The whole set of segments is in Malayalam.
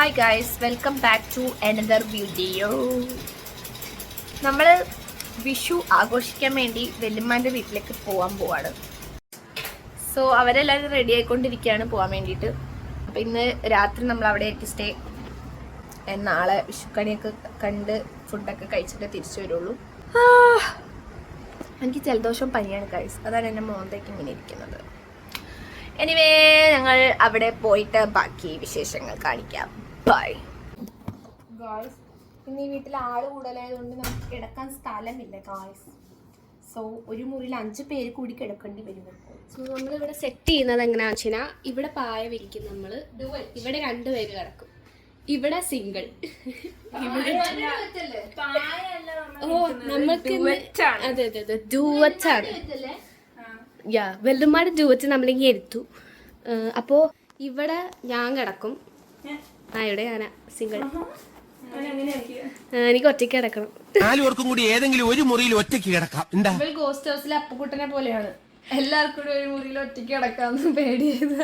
Hi guys, welcome back to another video. നമ്മൾ വിഷു ആഘോഷിക്കാൻ വേണ്ടി വല്യമ്മാൻ്റെ വീട്ടിലേക്ക് പോവാണ്. സോ അവരെല്ലാവരും റെഡി ആയിക്കൊണ്ടിരിക്കുകയാണ് പോകാൻ വേണ്ടിയിട്ട്. അപ്പം ഇന്ന് രാത്രി നമ്മൾ അവിടെ ആയിട്ട് സ്റ്റേ. നാളെ വിഷുക്കണിയൊക്കെ കണ്ട് ഫുഡൊക്കെ കഴിച്ചിട്ട് തിരിച്ചു വരുള്ളൂ. എനിക്ക് ജലദോഷം പനിയാണ് ഗൈസ്, അതാണ് എൻ്റെ മോന്തയ്ക്ക് ഇങ്ങനെ ഇരിക്കുന്നത്. എനിവേ, ഞങ്ങൾ അവിടെ പോയിട്ട് ബാക്കി വിശേഷങ്ങൾ കാണിക്കാം. Bye guys. ഇന്ന് ഈ വീട്ടിൽ ആള് കൂടുതലായതുകൊണ്ട് നമുക്ക് കിടക്കാൻ സ്ഥലമില്ല ഗായ്സ്. സോ ഒരു മുറിയിൽ 5 പേര് കൂടി കിടക്കേണ്ടി വരും. സോ നമ്മളിവിടെ സെറ്റ് ചെയ്യുന്നത് എങ്ങനെയാണെന്ന് വെച്ച് കഴിഞ്ഞാൽ ഇവിടെ പായ വിരിക്കും നമ്മൾ. ഇവിടെ 2 പേര് കിടക്കും, ഇവിടെ സിംഗിൾ. ഓ നമ്മൾക്ക് അതെ അതെ അതെ ഡുവറ്റാണ്. വെല്ലുമാട് ഡുവറ്റ് നമ്മളിങ്ങനെ എടുത്തു. അപ്പോൾ ഇവിടെ ഞാൻ കിടക്കും. ഇവിടെ ഞാനാ സിംഗിൾ. എനിക്ക് ഒറ്റയ്ക്ക് കിടക്കണം. 4 പേർക്കും കൂടി ഏതെങ്കിലും ഒരു മുറിയിൽ ഒറ്റയ്ക്ക് കിടക്കാം. ഗോസ്റ്റ് ഹൗസിലെ അപ്പുക്കുട്ടനെ പോലെയാണ്, എല്ലാവർക്കും കൂടി ഒരു മുറിയിൽ ഒറ്റയ്ക്ക് കിടക്കാന്ന് പേടിയത്.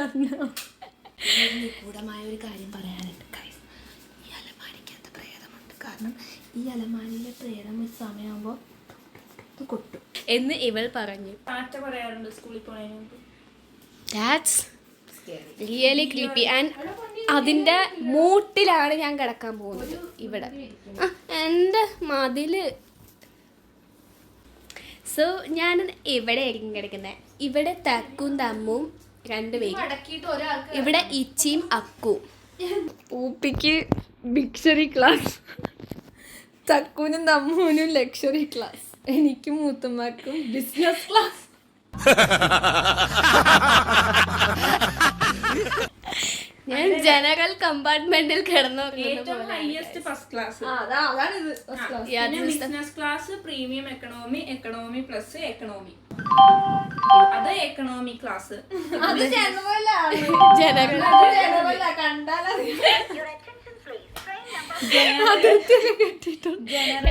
നിഗൂഢമായ ഒരു കാര്യം പറയാനുണ്ട് ഗൈസ്. ഈ അലമാരിക്കകത്ത് പ്രേതമുണ്ട്. കാരണം ഈ അലമാരിയിലെ പ്രേതം ഒരു സമയമാകുമ്പോൾ കൊട്ടും എന്ന് ഇവൾ പറഞ്ഞു. പറയാറുണ്ട് സ്കൂളിൽ പോയതിന്. That's really creepy. ആൻഡ് അതിൻ്റെ മൂട്ടിലാണ് ഞാൻ കിടക്കാൻ പോകുന്നത്. ഇവിടെ എൻ്റെ മതില്. സോ ഞാൻ ഇവിടെ ആയിരിക്കും കിടക്കുന്നത്. ഇവിടെ തക്കും തമ്മും 2 പേരും. ഇവിടെ ഇച്ചിയും അക്കും. ഊപ്പിക്ക് ബിക്ഷറി ക്ലാസ്, തക്കൂനും തമ്മൂനും ലക്ഷറി ക്ലാസ്, എനിക്കും മൂത്തമാർക്കും ബിസിനസ് ക്ലാസ്. ഞാൻ ജനറൽ കമ്പാർട്ട്മെന്റിൽ കിടന്നു. First class, business class, premium economy, economy plus economy. അത് എക്കണോമി ക്ലാസ്.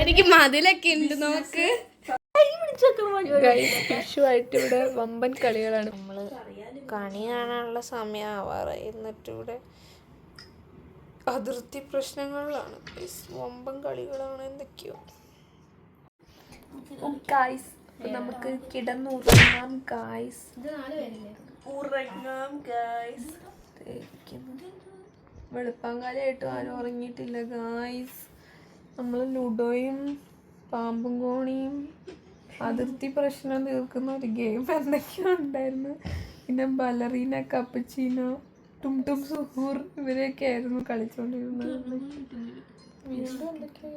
എനിക്ക് മതിലൊക്കെ ഉണ്ട്. നോക്ക്, വിഷുവായിട്ട് ഇവിടെ വമ്പൻ കളികളാണ്. നമ്മള് കണി കാണാനുള്ള സമയമാവാറായി. എന്നിട്ട് ഇവിടെ അതിർത്തി പ്രശ്നങ്ങളിലാണ്. വമ്പൻ കളികളാണ് എന്തൊക്കെയോ. ഗായ്സ്, നമുക്ക് കിടന്നുറങ്ങാം ഗായ്സ്. ഉറങ്ങാം ഗായ്സ്. വെളുപ്പാങ്കാലമായിട്ടും ആരും ഉറങ്ങിയിട്ടില്ല ഗായ്സ്. നമ്മൾ ലുഡോയും പാമ്പും കോണിയും അതിർത്തി പ്രശ്നം തീർക്കുന്ന ഒരു ഗെയിം എന്തൊക്കെയോ ഉണ്ടായിരുന്നു. പിന്നെ ബലറീന, കപ്പച്ചീനോ, ടും സുഹൂർ, ഇവരെയൊക്കെ ആയിരുന്നു കളിച്ചോണ്ടിരുന്നത്. വീണ്ടും എന്തൊക്കെയോ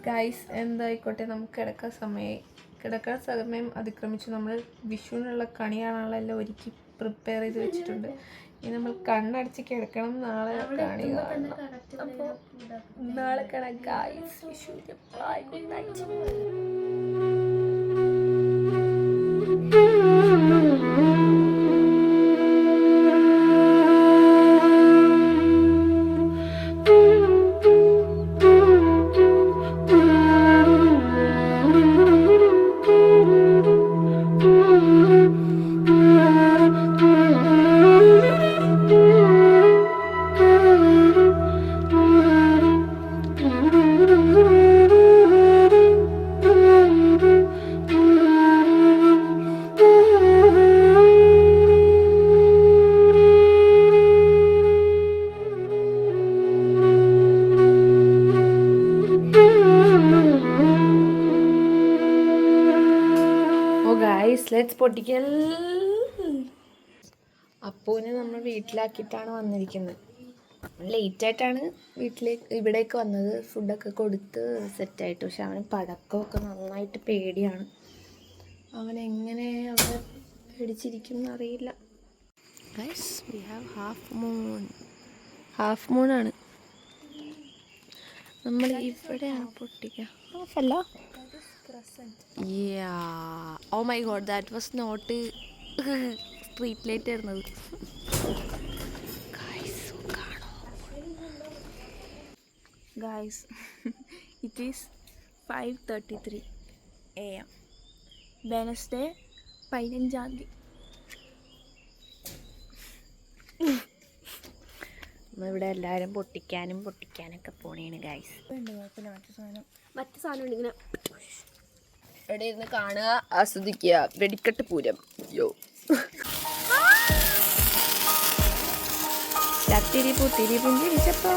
ഗൈസ്. എന്തായിക്കോട്ടെ, നമുക്ക് കിടക്കാൻ സമയം അതിക്രമിച്ചു. നമ്മൾ വിഷുവിനുള്ള കണി കാണാനുള്ള എല്ലാം ഒരുക്കി പ്രിപ്പയർ ചെയ്ത് വെച്ചിട്ടുണ്ട്. ഇനി നമ്മൾ കണ്ണടച്ച് കിടക്കണം. നാളെ കണി കാണണം. അപ്പോൾ നാളെ കാണാം ഗൈസ്. വിഷുവിന് ബൈ, ഗുഡ് നൈറ്റ്. ലെറ്റ്സ് പൊട്ടിക്കൽ. അപ്പൂനെ നമ്മൾ വീട്ടിലാക്കിയിട്ടാണ് വന്നിരിക്കുന്നത്. ലേറ്റായിട്ടാണ് ഇവിടേക്ക് വന്നത്. ഫുഡൊക്കെ കൊടുത്ത് സെറ്റായിട്ട്. പക്ഷെ അവന് പടക്കമൊക്കെ നന്നായിട്ട് പേടിയാണ്. അവനെങ്ങനെ അവിടെ പേടിച്ചിരിക്കും എന്നറിയില്ല. ഗൈസ്, വി ഹാവ് ഹാഫ് മൂണാണ്. നമ്മൾ ഇവിടെയാണ് പൊട്ടിക്കുക. ഹാഫല്ല. Oh my God, that was not street light ആയിരുന്നത്. Guys, it is 5:33 AM, Wednesday 15-ാം തീയതി. ഇവിടെ എല്ലാവരും പൊട്ടിക്കാനൊക്കെ പോണേണ് ഗൈസ്. മറ്റു സാധനം ഉണ്ട് ഇങ്ങനെ ഇവിടെ ഇരുന്ന് കാണുക, ആസ്വദിക്കുക. വെടിക്കെട്ട് പൂരം. യോ ചത്തിരി പുത്തിരി പുഞ്ചിരിച്ചപ്പോ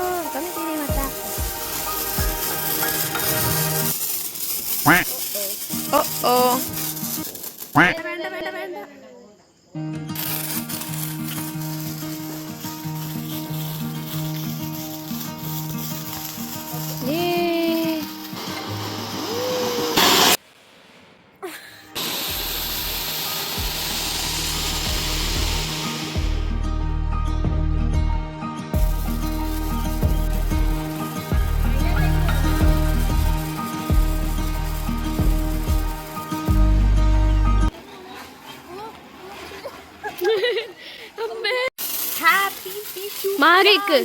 മാറിക്ക്.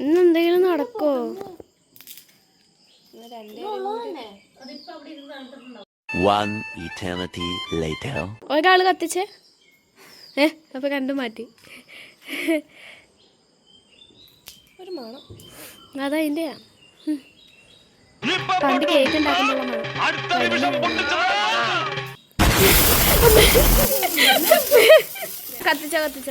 ഇന്നെന്തെങ്കിലും നടക്കോ? One eternity later. ഒരാള് കത്തിച്ചേ. അപ്പൊ രണ്ടും മാറ്റി. ഒരു മണം അതാ അതിൻ്റെയാ. പണ്ട് കേക്ക് ഉണ്ടാക്കുന്നുള്ള മണം. കത്തിച്ച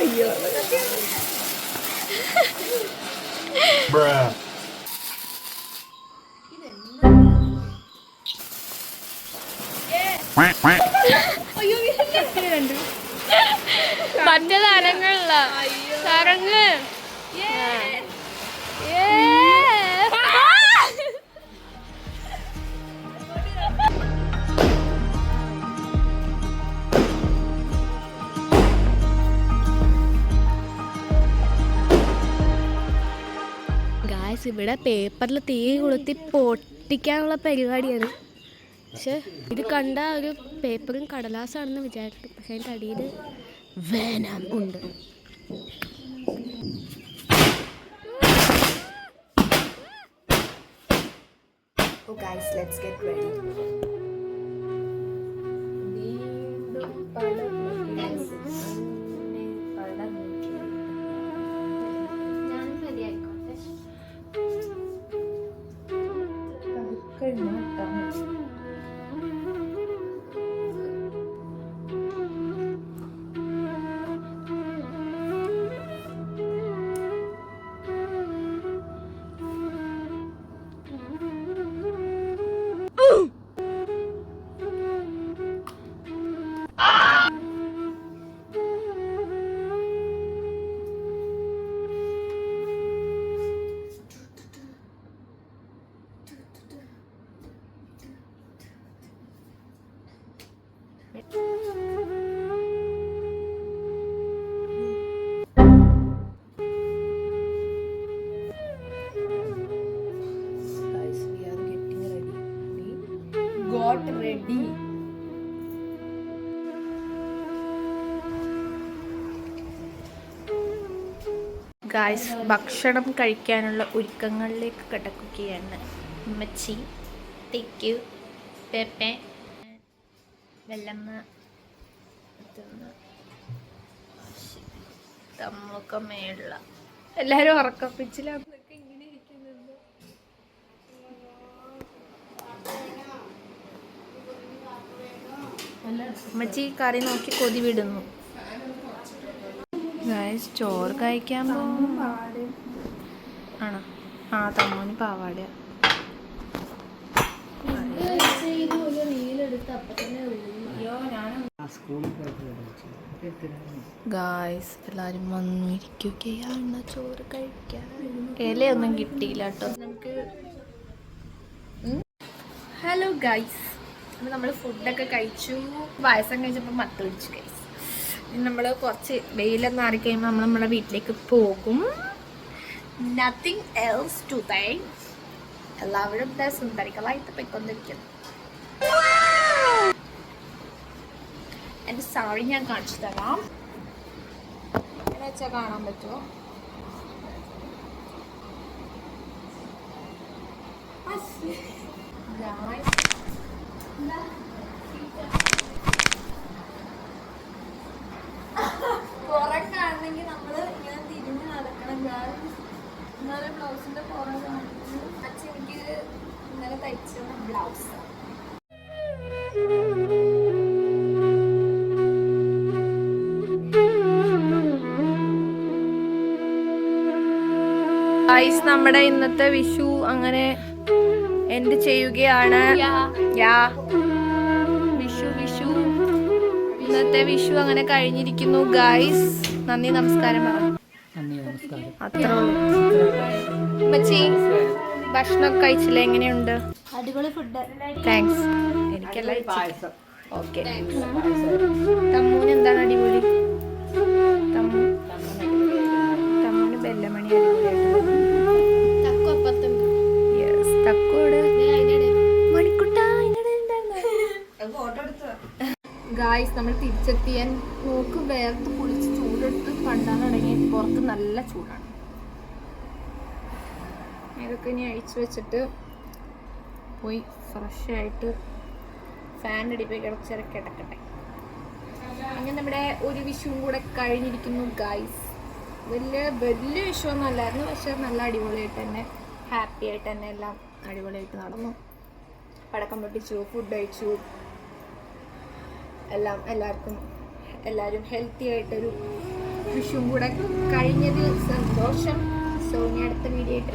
അയ്യോ മറ്റേത് അരങ്ങളില്ല. കറങ്ങ്. ഗായ്സ്, ഇവിടെ പേപ്പറിൽ തീ കൊളുത്തി പൊട്ടിക്കാനുള്ള പരിപാടിയാണ്. പക്ഷെ ഇത് കണ്ട ഒരു പേപ്പറും കടലാസാണെന്ന് വിചാരിക്കും. പക്ഷെ അതിൻ്റെ അടിയിൽ വേനം ഉണ്ട്. Oh guys, let's get ready. Got ready. Guys, ഭക്ഷണം കഴിക്കാനുള്ള ഒരുക്കങ്ങളിലേക്ക് കിടക്കുകയാണ്. ഉമ്മച്ചി, തെക്ക്, പെപ്പെ, വെള്ളമ്മ, തമ്മൊക്കെ മേള. എല്ലാവരും ഉറക്കപ്പിച്ചിലൊക്കെ ഇങ്ങനെ ഇരിക്കുന്നുണ്ട്. ഉമ്മച്ചി കറി നോക്കി കൊതി വിടുന്നു. ഗായ്സ്, ചോറ് കഴിക്കാൻ പോകും. ആണോ? ആ, തമ്മൂന് പാവാട. ഗായ്സ്, എല്ലാരും വന്നിരിക്കുകയാണ് ചോറ് കഴിക്കാൻ. ഇലയൊന്നും കിട്ടിയില്ല കേട്ടോ നമുക്ക്. ഹലോ ഗായ്സ്, അപ്പോൾ നമ്മൾ ഫുഡൊക്കെ കഴിച്ചു. പായസം കഴിച്ചപ്പോൾ മത്ത് പിടിച്ചു ഗൈസ്. നമ്മൾ കുറച്ച് വെയിലൊന്നും മാറിക്കഴിയുമ്പോൾ നമ്മൾ നമ്മുടെ വീട്ടിലേക്ക് പോകും. Nothing else today. എല്ലാവരും സുന്ദരികളായിട്ട് പോയിക്കൊണ്ടിരിക്കുന്നു. എൻ്റെ സാരി ഞാൻ കാണിച്ചു തരാം. എങ്ങനെ വെച്ചാൽ കാണാൻ പറ്റുമോ? പുറം കാണണമെങ്കിൽ നമ്മൾ ഇങ്ങനെ തിരിഞ്ഞ് നടക്കണം. ഇന്നലെ ബ്ലൗസിന്റെ പുറം കാണുന്നത് അച്ഛൻ എനിക്ക് ഇന്നലെ തയ്ച്ച ബ്ലൗസ്. നമ്മുടെ ഇന്നത്തെ വിഷു അങ്ങനെ എൻഡ് ചെയ്യുകയാണ്. വിഷു ഇന്നത്തെ വിഷു അങ്ങനെ കഴിഞ്ഞിരിക്കുന്നു ഗായ്സ്. നന്ദി നമസ്കാരം പറഞ്ഞു. അത്രേ ഉള്ളൂ. മച്ചി ഭക്ഷണമൊക്കെ കഴിച്ചില്ല, എങ്ങനെയുണ്ട്? അടിപൊളി ഫുഡ്. താങ്ക്സ്. എനിക്കെല്ലാം ഓക്കെ. തമ്മൂന് എന്താണ് അടിപൊളി? തമ്മൂന് ബെല്ലമണി അടിപൊളിയായിട്ട്. ഗായ്സ് നമ്മൾ തിരിച്ചെത്തിയാൻ നോക്ക് വേർത്ത് കുളിച്ച് ചൂടെടുത്ത് പണ്ടാൻ തുടങ്ങി. പുറത്ത് നല്ല ചൂടാണ്. ഇതൊക്കെ ഇനി അഴിച്ചു വെച്ചിട്ട് പോയി ഫ്രഷ് ആയിട്ട് ഫാൻ അടിപ്പോയി കിടക്കട്ടെ. അങ്ങനെ നമ്മുടെ ഒരു വിഷുവും കൂടെ കഴിഞ്ഞിരിക്കുന്നു ഗായ്സ്. വലിയ വിഷുവൊന്നും അല്ലായിരുന്നു, പക്ഷെ നല്ല അടിപൊളിയായിട്ട് തന്നെ ഹാപ്പി ആയിട്ട് തന്നെ എല്ലാം അടിപൊളിയായിട്ട് നടന്നു. പടക്കം പൊട്ടിച്ചു, ഫുഡ് കഴിച്ചു, എല്ലാവരും ഹെൽത്തി ആയിട്ടൊരു വിഷുവും കൂടെ കഴിഞ്ഞതിൽ സന്തോഷം. സോ ഇനി അടുത്ത വീഡിയോ ആയിട്ട്